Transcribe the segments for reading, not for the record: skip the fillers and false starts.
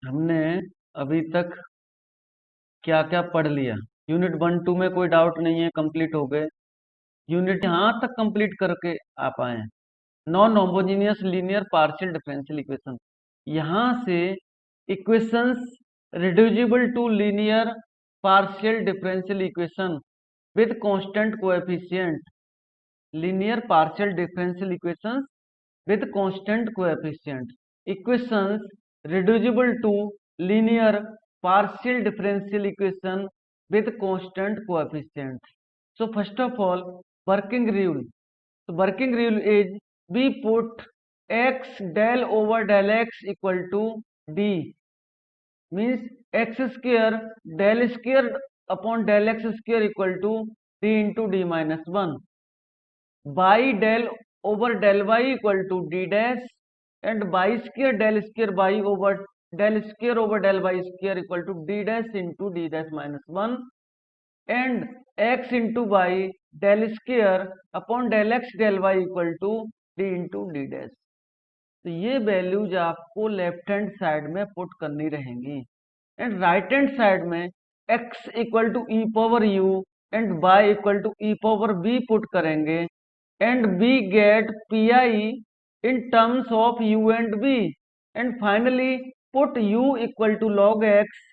हमने अभी तक क्या क्या पढ़ लिया। यूनिट 1 2 में कोई डाउट नहीं है, कंप्लीट हो गए। यूनिट यहाँ तक कंप्लीट करके आप आए हैं। Non homogeneous linear partial differential equation, यहाँ से equations reducible to linear partial differential equation with constant coefficient. Linear partial differential equations with constant coefficient, equations reducible to linear partial differential equation with constant coefficient. So first of all, working rule. So working rule is we put x del over del x equal to d, means x square del square upon del x square equal to d into d minus 1. y del over del y equal to d dash, and y square del square over del y square equal to d dash into d dash minus 1, and x into y del square upon del x del y equal to d into d dash. तो ये values आपको left hand side में put करनी रहेंगी, and right hand side में x equal to E power u and y equal to E power b put करेंगे, and we get pi in terms of u and b, and finally put u equal to log x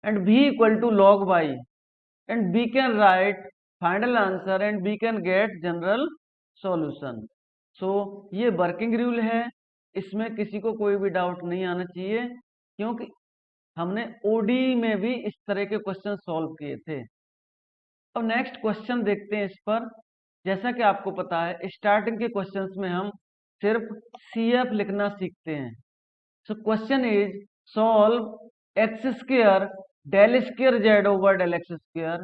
and b equal to log y, and we can write final answer and we can get general solution. So ये working rule है, इसमें किसी को कोई भी doubt नहीं आना चाहिए, क्योंकि हमने ओडी में भी इस तरह के क्वेश्चन सॉल्व किए थे। अब नेक्स्ट क्वेश्चन देखते हैं इस पर। जैसा कि आपको पता है, स्टार्टिंग के क्वेश्चंस में हम सिर्फ CF लिखना सीखते हैं। So question is solve x square del square z over del x square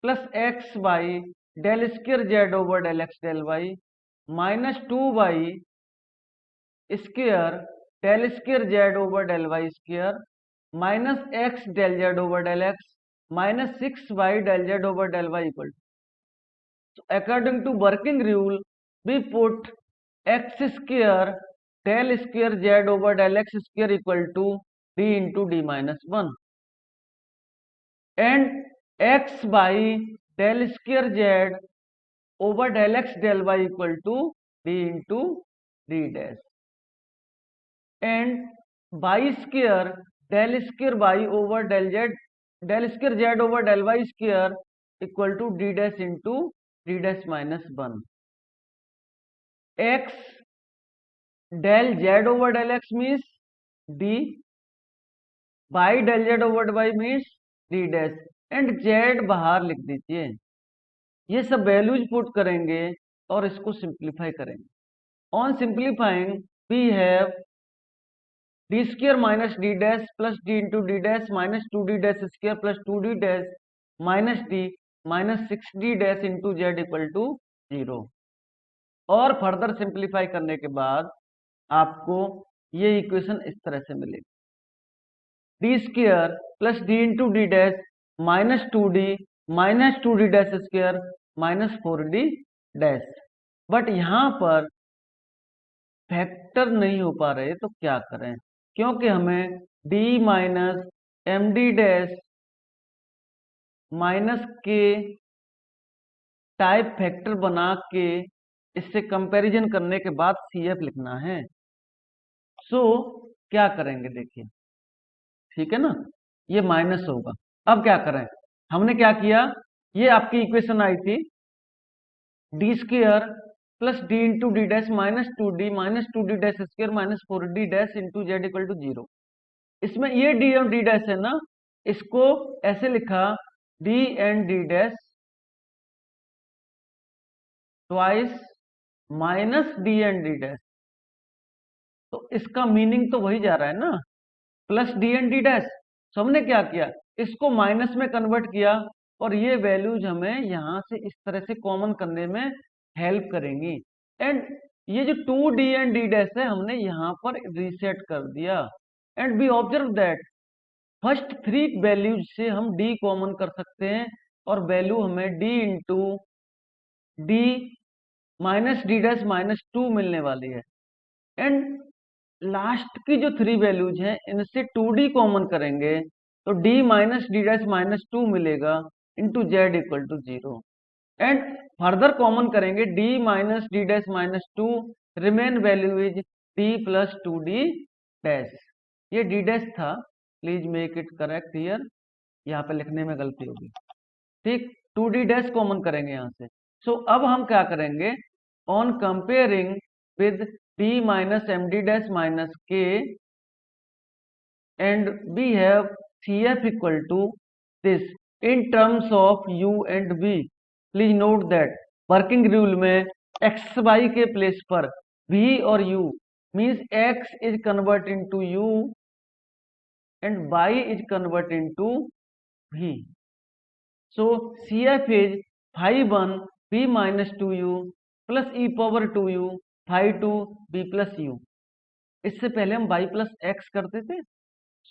plus x y del square z over del x del y minus 2y square del square z over del y square minus x del z over del x minus 6y del z over del y equal. So according to working rule, we put x square del square z over del x square equal to d into d minus 1, and x by del square z over del x del y equal to d into d dash, and y square del square y over del square z over del y square equal to d dash into d dash minus 1. x del z over del x means d, y del z over y means d dash, and z बाहर लिख दीजिए। ये सब values put करेंगे और इसको simplify करेंगे। On simplifying we have d square minus D dash plus d into D dash minus 2d dash square plus 2d dash minus d minus 6d dash into Z equal to 0। और further simplify करने के बाद आपको ये equation इस तरह से मिलेगी, D square plus d into D dash minus two d dash square minus 4d dash. But यहाँ पर फैक्टर नहीं हो पा रहे, तो क्या करें, क्योंकि हमें d minus m d dash minus k type factor बना के इससे कंपैरिजन करने के बाद CF लिखना है। सो क्या करेंगे देखिए, ठीक है ना, ये माइनस होगा। अब क्या करें, हमने क्या किया, ये आपकी इक्वेशन आई थी d square plus d into D dash minus two d dash square minus 4d dash into Z equal to 0। इसमें ये डी और डी डैश है ना, इसको ऐसे लिखा D and D dash twice minus D and D dash, तो इसका मीनिंग तो वही जा रहा है ना, plus D and D dash. तो हमने क्या किया, इसको माइनस में कन्वर्ट किया, और ये वैल्यूज हमें यहां से इस तरह से कॉमन करने में हेल्प करेंगी। एंड ये जो 2d एंड d डैश है, हमने यहाँ पर रीसेट कर दिया, and we observe that first 3 values से हम d कॉमन कर सकते हैं, और वैल्यू हमें d into D minus D dash minus 2 मिलने वाली है। एंड लास्ट की जो 3 वैल्यूज हैं इनसे 2d कॉमन करेंगे तो d minus D dash minus 2 मिलेगा into Z equal to 0 and further common करेंगे d minus D dash minus 2 remain value is d plus 2d dash. ये d डैश था, please make it correct here, यहाँ पे लिखने में गलती होगी। ठीक, 2d डैश कॉमन करेंगे यहाँ से। सो अब हम क्या करेंगे, on comparing with d minus md dash minus k and we have cf equal to this in terms of u and v। please note that working rule में xy के place पर v और u means x is convert into u and y is convert into v। so cf is phi 1 b minus 2u plus e power 2u phi 2 b plus u। इससे पहले हम y plus x करते थे,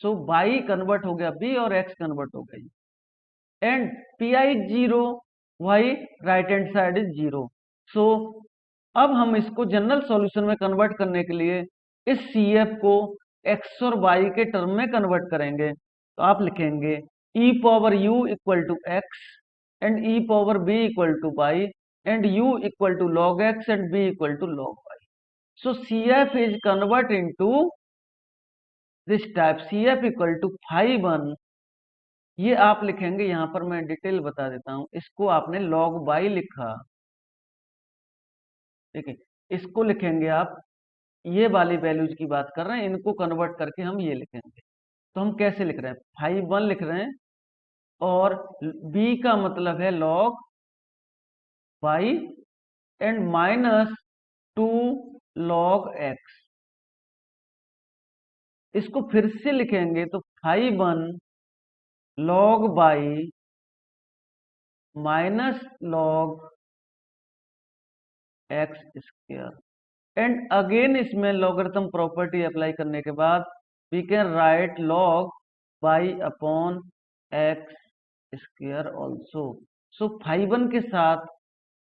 सो y convert हो गया b और x convert हो गया, and P I 0, y right hand side is 0। सो अब हम इसको जनरल सॉल्यूशन में कन्वर्ट करने के लिए इस CF को x और y के टर्म में कन्वर्ट करेंगे। तो आप लिखेंगे e power u equal to x and e power b equal to y and u equal to log x and b equal to log y। So CF is convert into this type, CF equal to phi 1। ये आप लिखेंगे, यहाँ पर मैं detail बता देता हूं, इसको आपने log y लिखा, ठीक है, इसको लिखेंगे आप, ये वाली वैल्यूज की बात कर रहे हैं, इनको कन्वर्ट करके हम ये लिखेंगे। तो हम कैसे लिख रहे हैं, phi 1 लिख रहे हैं और b का मतलब है log y and minus 2 log x। इसको फिर से लिखेंगे तो phi 1 log y minus log x square and again इसमें लॉगरिथम प्रॉपर्टी अप्लाई करने के बाद we can write log y upon x square also. So phi 1 के साथ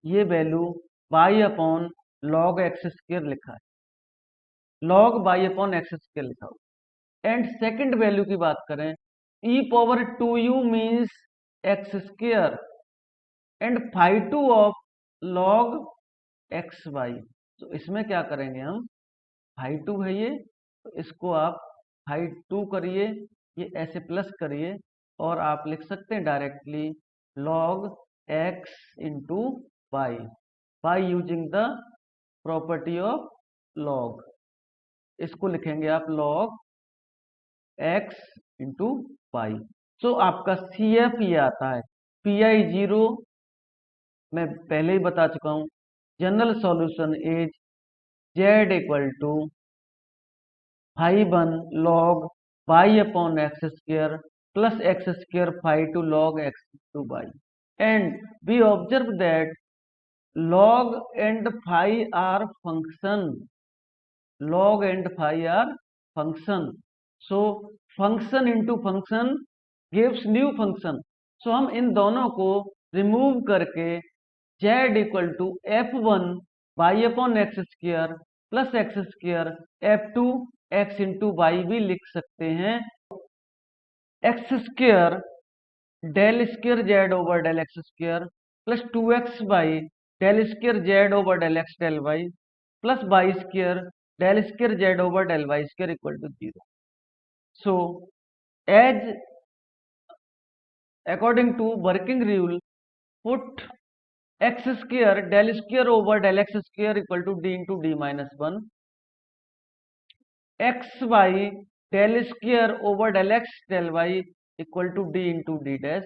ये value y upon log x square लिखा है, log y upon x square लिखा हुआ। एंड सेकंड वैल्यू की बात करें, e power 2u means x square and phi 2 of log x y. तो इसमें क्या करेंगे हम, phi 2 है ये, तो इसको आप phi 2 करिए, ये ऐसे प्लस करिए और आप लिख सकते हैं directly log x into y by using the property of log। इसको लिखेंगे आप log x into y. So आपका CF ये आता है, PI 0 मैं पहले ही बता चुका हूं, general solution is z equal to phi 1 log y upon x square plus x square phi 2 log x to y। And we observe that log and phi are function, log and phi are function, so function into function gives new function। so हम इन दोनों को remove करके z equal to f1 y upon x square plus x square f2 x into y भी लिख सकते हैं। X square del square z over del x square plus 2x by del square z over del x del y plus y square del square z over del y square equal to 0। So as according to working rule put x square del square over del x square equal to d into D minus 1, x y del square over del x del y equal to d into D dash,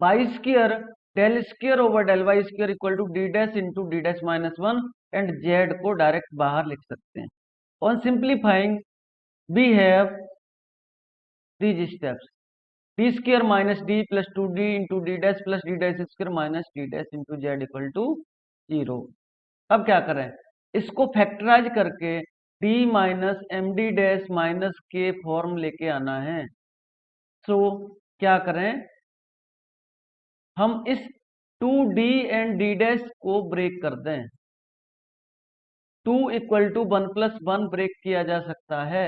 y square del square over del y square equal to d dash into D dash minus 1 and z को direct बाहर लिख सकते हैं। On simplifying we have these steps, d square minus d plus 2d into d dash plus d dash square minus d dash into z equal to 0। अब क्या करें, इसको factorize करके d minus m d dash minus k form लेके आना है। So क्या करें, हम इस 2d एंड d डैश को ब्रेक कर दें, 2 इक्वल टू 1+1 ब्रेक किया जा सकता है।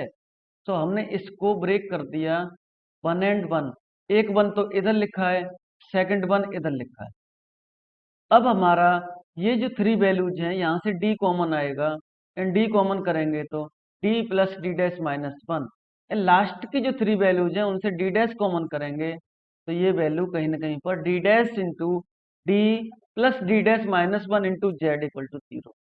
तो हमने इसको ब्रेक कर दिया 1 and 1, एक 1 तो इधर लिखा है, सेकंड 1 इधर लिखा है। अब हमारा ये जो 3 वैल्यूज हैं यहाँ से d कॉमन आएगा, एंड d कॉमन करेंगे तो d plus D dash minus 1, last की जो 3 वैल्यूज हैं उनसे d डैश कॉमन करेंगे तो ये वैल्यू कहीं ना कहीं पर d dash into d plus D dash minus 1 into Z equal to 0।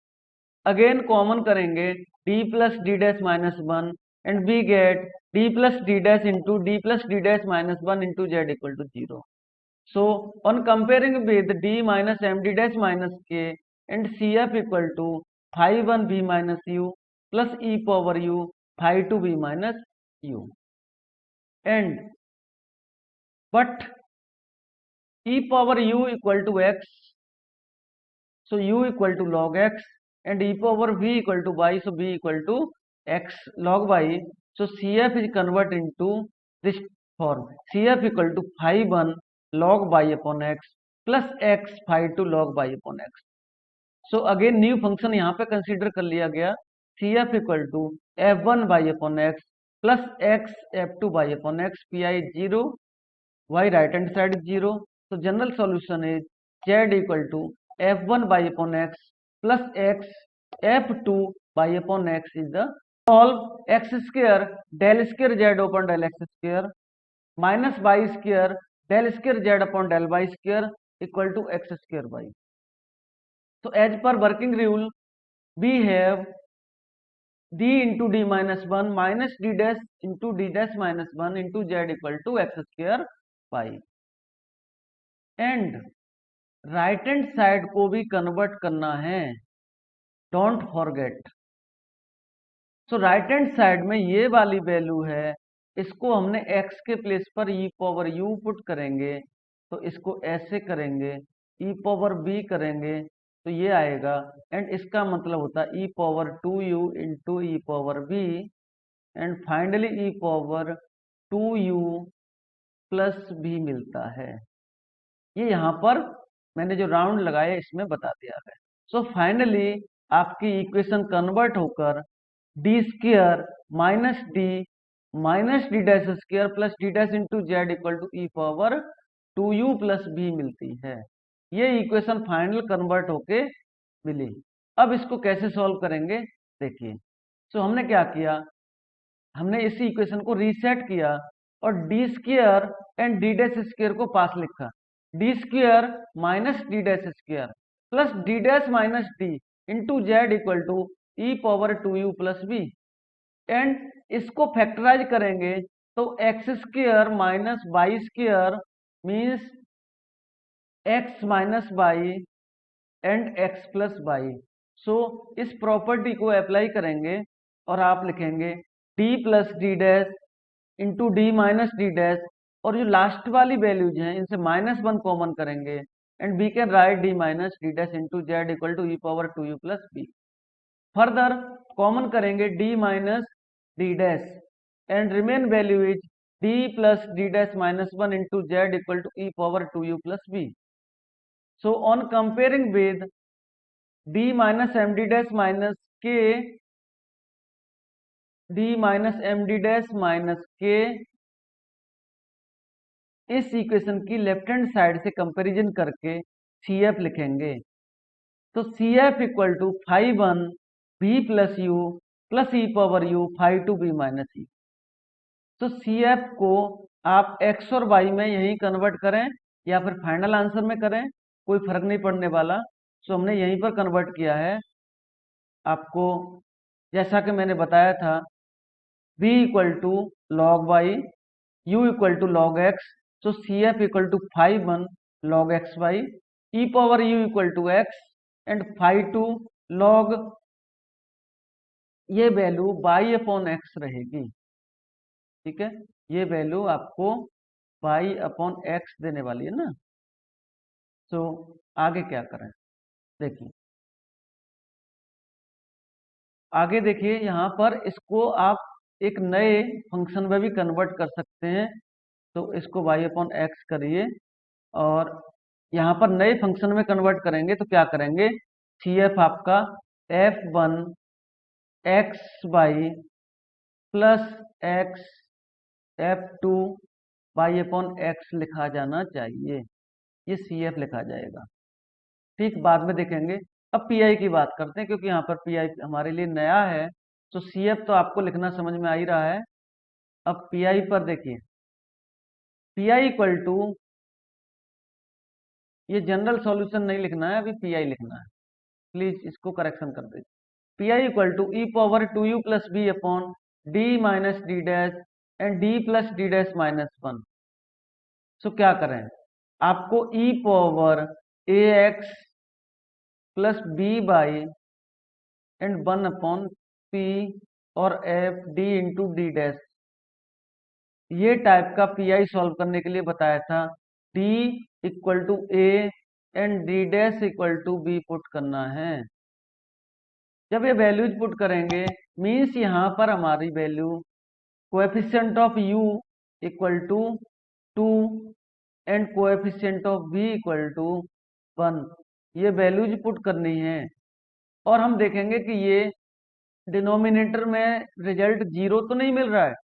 Again common करेंगे d plus D dash minus 1 and we get d plus D dash into d plus D dash minus 1 into Z equal to 0। So on comparing with d minus md dash minus k and cf equal to phi 1 b minus u plus e power u phi 2 b minus u, and but e power u equal to x, so u equal to log x, and e power v equal to y, so v equal to x log y. So cf is convert into this form, cf equal to phi 1 log y upon x plus x phi 2 log y upon x. So again new function यहाँ पे consider कर लिया गया, cf equal to f1 y upon x plus x f2 y upon x, P I 0, y right hand side 0। तो general solution is z equal to f1 y upon x plus x f2 y upon x is the solve x square del square z upon del x square minus Y square del square z upon del y square equal to x square y. So as per working rule, we have d into d minus 1 minus d dash into d dash minus 1 into z equal to x square y, and right hand side को भी convert करना है, don't forget. So right hand side में ये वाली value है, इसको हमने x के प्लेस पर e पावर u पुट करेंगे, तो इसको ऐसे करेंगे, e पावर b करेंगे तो ये आएगा, एंड इसका मतलब होता है e power 2u into E power b, and finally e power 2u plus b मिलता है। ये यहाँ पर मैंने जो राउंड लगाया इसमें बता दिया है। सो फाइनली आपकी इक्वेशन कन्वर्ट होकर d square minus D dash square plus D dash into Z equal to E power 2u plus b मिलती है। ये इक्वेशन फाइनल कन्वर्ट होके मिली। अब इसको कैसे सॉल्व करेंगे देखिए। सो हमने क्या किया, हमने इसी इक्वेशन को रीसेट किया और D square and D dash square को पास लिखा, D square minus D dash square plus D dash minus D into Z equal to E power 2u plus b, and इसको फैक्टराइज करेंगे तो x square minus Y square means X minus Y and X plus Y. So इस property को apply करेंगे और आप लिखेंगे d plus D dash into D minus D dash, और जो लास्ट वाली वैल्यूज हैं इनसे -1 कॉमन करेंगे, and we can write d minus D dash into Z equal to E power 2u plus b। Further common करेंगे d minus D dash, and remain value is d plus D dash minus 1 into Z equal to E power 2u plus b। So on comparing with d minus m d dash minus k, d minus m d dash minus k, इस equation की left hand side से comparison करके CF लिखेंगे। तो CF equal to phi 1 b plus U plus E power u phi 2 b minus E. तो CF को आप x और y में यही कन्वर्ट करें या फिर फाइनल आंसर में करें, कोई फर्क नहीं पड़ने वाला। सो हमने यहीं पर कन्वर्ट किया है। आपको जैसा कि मैंने बताया था, b equal to log y, u equal to log x, so CF equal to phi 1 log x y, e power u equal to x and phi 2 log, ये वैल्यू y अपॉन एक्स रहेगी। ठीक है, ये value आपको y upon x देने वाली है ना। तो आगे क्या करें देखिए, आगे देखिए यहाँ पर इसको आप एक नए फंक्शन में भी कन्वर्ट कर सकते हैं। तो इसको y अपॉन एक्स करिए और यहाँ पर नए फंक्शन में कन्वर्ट करेंगे तो क्या करेंगे, CF आपका f1 x by plus x F2 by upon x लिखा जाना चाहिए। ये CF लिखा जाएगा। ठीक, बाद में देखेंगे। अब PI की बात करते हैं, क्योंकि यहाँ पर PI हमारे लिए नया है। तो CF तो आपको लिखना समझ में आ ही रहा है। अब PI पर देखिए, PI इक्वल टू, ये जनरल सॉल्यूशन नहीं लिखना है, अभी PI लिखना है। प्लीज इसको करेक्शन कर दीजिए। PI equal to E power 2u plus B upon D minus D dash and D plus D dash minus 1। So क्या करें, आपको E power AX plus B by and 1 upon P और F D into D dash, ये type का PI solve करने के लिए बताया था। D equal to A and D dash equal to B put करना है। जब ये वैल्यूज पुट करेंगे, मीन्स यहाँ पर हमारी value coefficient of U equal to 2 and coefficient of V equal to 1, ये वैल्यूज पुट करनी है। और हम देखेंगे कि ये डिनोमिनेटर में रिजल्ट 0 तो नहीं मिल रहा है।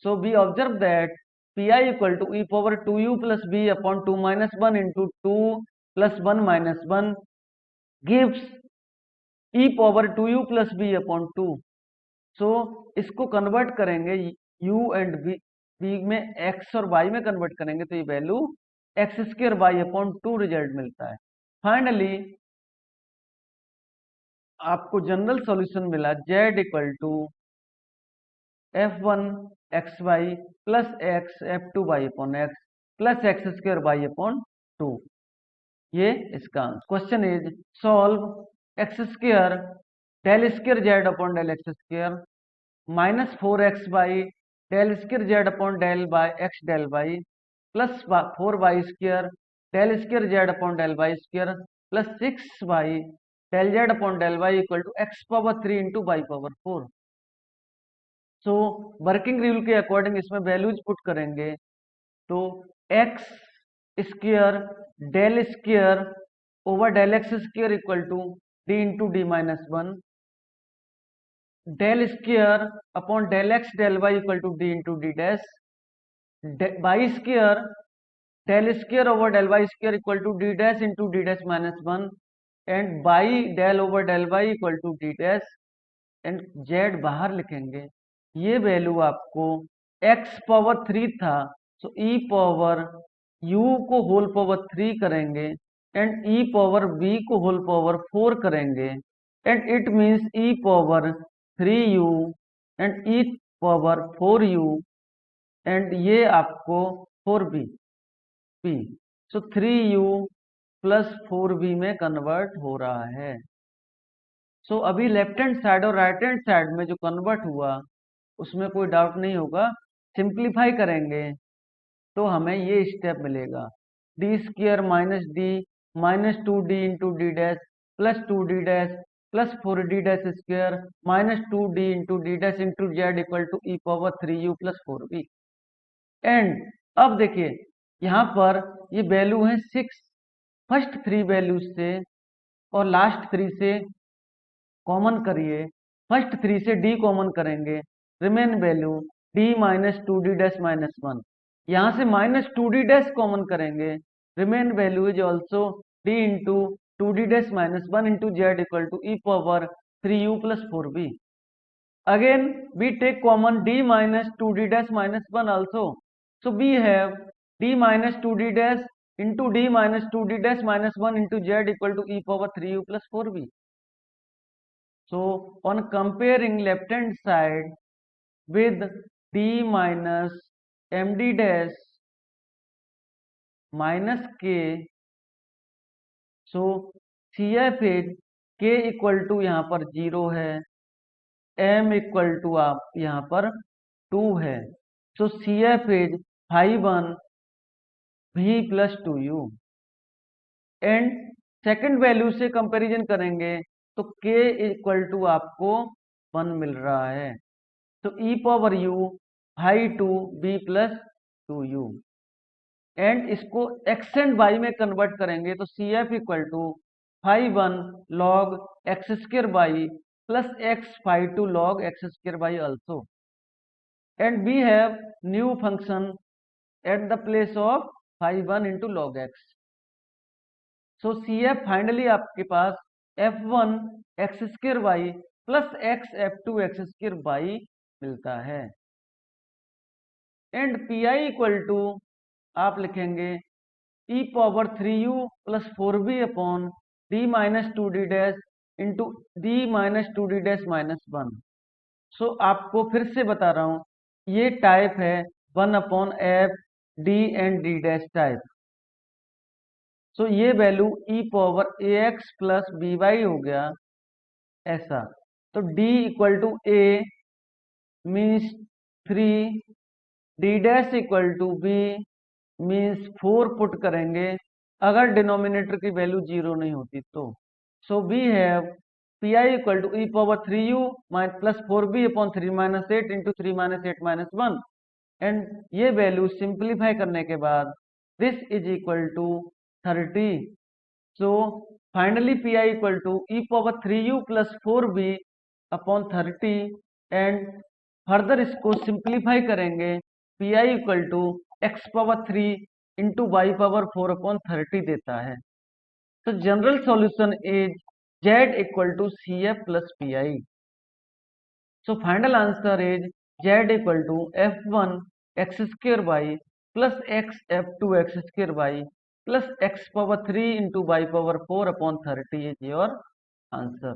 So we observe that PI equal to E power 2u plus B upon 2 minus 1 into 2 plus 1 minus 1 gives e power 2u plus B upon 2। So इसको कन्वर्ट करेंगे u एंड b में, x और y में कन्वर्ट करेंगे तो ये value x square y upon 2 result मिलता है। फाइनली आपको जनरल सॉल्यूशन मिला z equal to F1 xy plus x F2 y upon x plus x square y upon 2। ये इसका question is solve x square del square z upon del x square minus 4x by del square z upon del by x del y plus 4y square del square z upon del y square plus 6y del z upon del y equal to x power 3 into Y power 4। So working rule के according इसमें values put करेंगे तो x square del square over del x square equal to d into D minus 1, del square upon del x del y equal to d into D dash, y square del square over del y square equal to d dash into D dash minus 1 and by del over del y equal to d dash and z बाहर लिखेंगे। ये value आपको x power 3 था, तो e power u को whole power 3 करेंगे and e power v को whole power 4 करेंगे and it means e power 3u and e power 4u and ये आपको 4b p, सो 3u प्लस 4b में कन्वर्ट हो रहा है। सो अभी लेफ्ट हैंड साइड और राइट हैंड साइड में जो कन्वर्ट हुआ उसमें कोई डाउट नहीं होगा। सिंप्लीफाई करेंगे तो हमें ये स्टेप मिलेगा, d square minus d minus 2d into D dash plus 2d dash plus 4d dash square minus 2d into D dash into Z equal to E power 3u plus 4b। And अब देखिए यहाँ पर ये value है 6, first 3 value से और last 3 से common करिए, फर्स्ट 3 से d कॉमन करेंगे, remain value d minus 2d dash minus 1, यहाँ से माइनस 2d डैश कॉमन करेंगे, remain value is also d into 2d dash minus 1 into Z equal to E power 3u plus 4b। Again we take common d minus 2d dash minus 1 also, so we have d minus 2d dash into d minus 2d dash minus 1 into z equal to e power 3u plus 4b. So on comparing left hand side with d minus md dash minus k, so CF is k equal to यहाँ पर 0 है, m equal to आप यहाँ पर 2 है, सो CF is 5 v plus 2u and second value से comparison करेंगे तो k इक्वल टू आपको 1 मिल रहा है, तो e power u 2 b plus 2u and इसको x एंड y में कन्वर्ट करेंगे तो CF equal to 5 log X square Y plus x phi 2 log x square by also, and we have new function at the place of phi 1 into log x. So CF finally आपके पास f1 x स्क्र Y plus x f2 x स्क्र Y मिलता है, and P I equal to आप लिखेंगे e power 3u plus 4b upon d minus 2d dash into d minus 2d dash minus 1. So आपको फिर से बता रहा हूं, ये टाइप है 1 upon F D and D dash type. So ये value e power A X plus B Y हो गया ऐसा. तो d equal to A means 3, D dash equal to B means 4 put करेंगे अगर डिनोमिनेटर की वैल्यू 0 नहीं होती तो. So we have P I equal to E power 3u plus 4b upon 3 minus 8 into 3 minus 8 minus 1, and ये value simplify करने के बाद this is equal to 30. So finally P I equal to E power 3u plus 4b upon 30, and further इसको simplify करेंगे P I equal to x power 3 into Y power 4 upon 30 देता है. तो general solution is z equal to C F plus P I. So final answer is z equal to F one X square Y plus x F two x square Y plus X power 3 into Y power 4 upon 30 is your answer.